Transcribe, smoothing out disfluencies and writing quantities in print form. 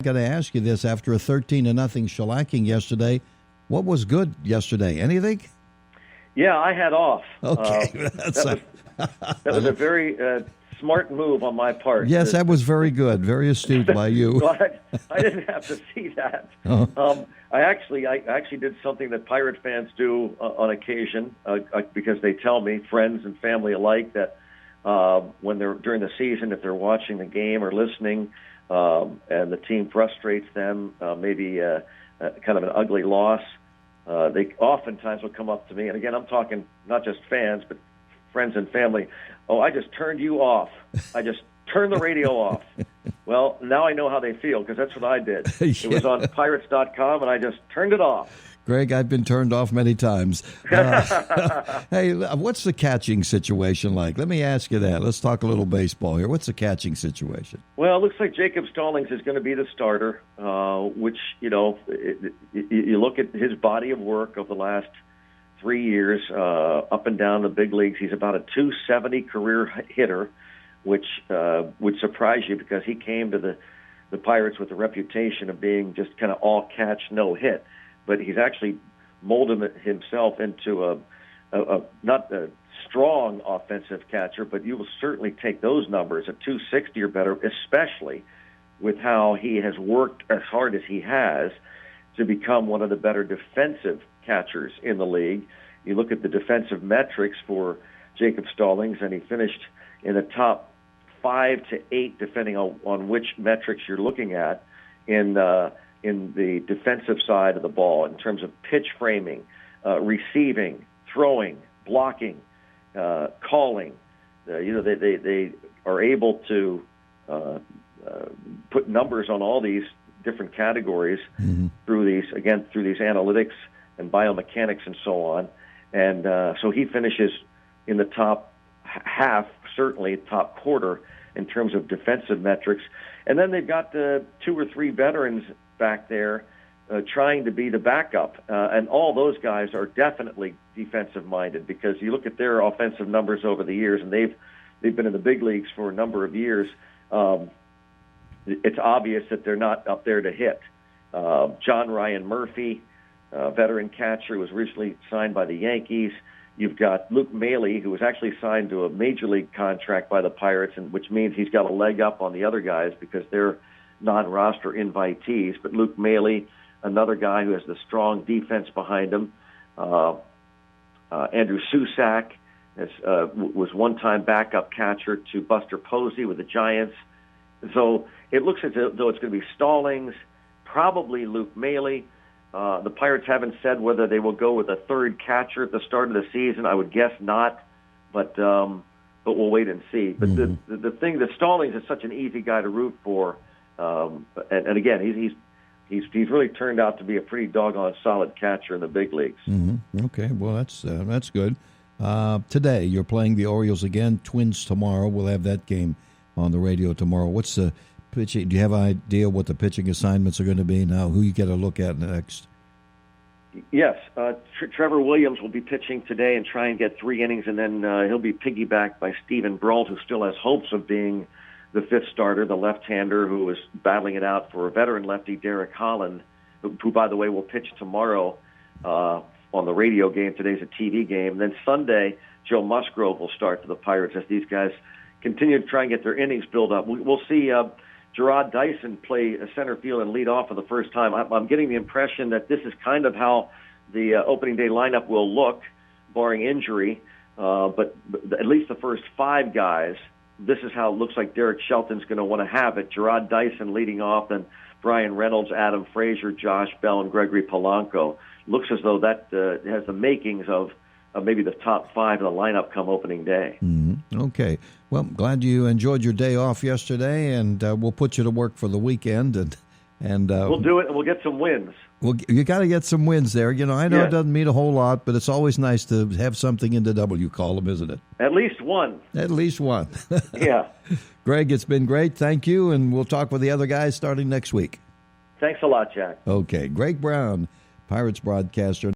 got to ask you this. After a 13-0 shellacking yesterday, what was good yesterday? Anything? Yeah, I had off. Okay. That was a very smart move on my part. Yes, that was very good. Very astute by you. Well, I didn't have to see that. I actually did something that Pirate fans do on occasion because they tell me, friends and family alike, that when they're during the season, if they're watching the game or listening, and the team frustrates them, maybe kind of an ugly loss, they oftentimes will come up to me, and again, I'm talking not just fans, but friends and family. Oh, I just turned you off. I just turned the radio off. Well, now I know how they feel because that's what I did. It was on Pirates.com, and I just turned it off. Greg, I've been turned off many times. Hey, what's the catching situation like? Let me ask you that. Let's talk a little baseball here. What's the catching situation? Well, it looks like Jacob Stallings is going to be the starter, which, you look at his body of work of the last 3 years, up and down the big leagues. He's about a .270 career hitter, which would surprise you because he came to the Pirates with a reputation of being just kind of all catch, no hit. But he's actually molded himself into a not a strong offensive catcher, but you will certainly take those numbers at .260 or better, especially with how he has worked as hard as he has to become one of the better defensive catchers in the league. You look at the defensive metrics for Jacob Stallings, and he finished in the top 5 to 8, depending on which metrics you're looking at, in the defensive side of the ball in terms of pitch framing, receiving, throwing, blocking, calling. They are able to put numbers on all these different categories through these analytics and biomechanics and so on. And so he finishes in the top half, certainly top quarter in terms of defensive metrics. And then they've got 2 or 3 veterans back there trying to be the backup. And all those guys are definitely defensive-minded because you look at their offensive numbers over the years, and they've been in the big leagues for a number of years. It's obvious that they're not up there to hit. John Ryan Murphy, veteran catcher, was recently signed by the Yankees. You've got Luke Maile, who was actually signed to a major league contract by the Pirates, and which means he's got a leg up on the other guys because they're non-roster invitees. But Luke Maile, another guy who has the strong defense behind him. Andrew Susac was one-time backup catcher to Buster Posey with the Giants. So it looks as though it's going to be Stallings, probably Luke Maile. The Pirates haven't said whether they will go with a third catcher at the start of the season. I would guess not, but we'll wait and see. But the thing that Stallings is such an easy guy to root for, and again he's really turned out to be a pretty doggone solid catcher in the big leagues. Okay, well that's good. Today you're playing the Orioles again. Twins tomorrow. We'll have that game on the radio tomorrow. What's the pitching? Do you have an idea what the pitching assignments are going to be now? Who you got to look at next? Yes, Trevor Williams will be pitching today and try and get 3 innings, and then he'll be piggybacked by Stephen Brault, who still has hopes of being the 5th starter, the left-hander who is battling it out for a veteran lefty, Derek Holland, who by the way, will pitch tomorrow on the radio game. Today's a TV game. And then Sunday, Joe Musgrove will start for the Pirates as these guys continue to try and get their innings built up. We'll see Gerard Dyson play center field and lead off for the first time. I'm getting the impression that this is kind of how the opening day lineup will look, barring injury. But at least the first 5 guys, this is how it looks like Derrick Shelton's going to want to have it. Gerard Dyson leading off, then Brian Reynolds, Adam Frazier, Josh Bell, and Gregory Polanco. Looks as though that has the makings of maybe the top 5 of the lineup come opening day. Okay. Well, glad you enjoyed your day off yesterday, and we'll put you to work for the weekend. And we'll do it, and we'll get some wins. Well, you got to get some wins there. I know It doesn't mean a whole lot, but it's always nice to have something in the W column, isn't it? At least one. At least one. Yeah. Greg, it's been great. Thank you, and we'll talk with the other guys starting next week. Thanks a lot, Jack. Okay. Greg Brown, Pirates broadcaster.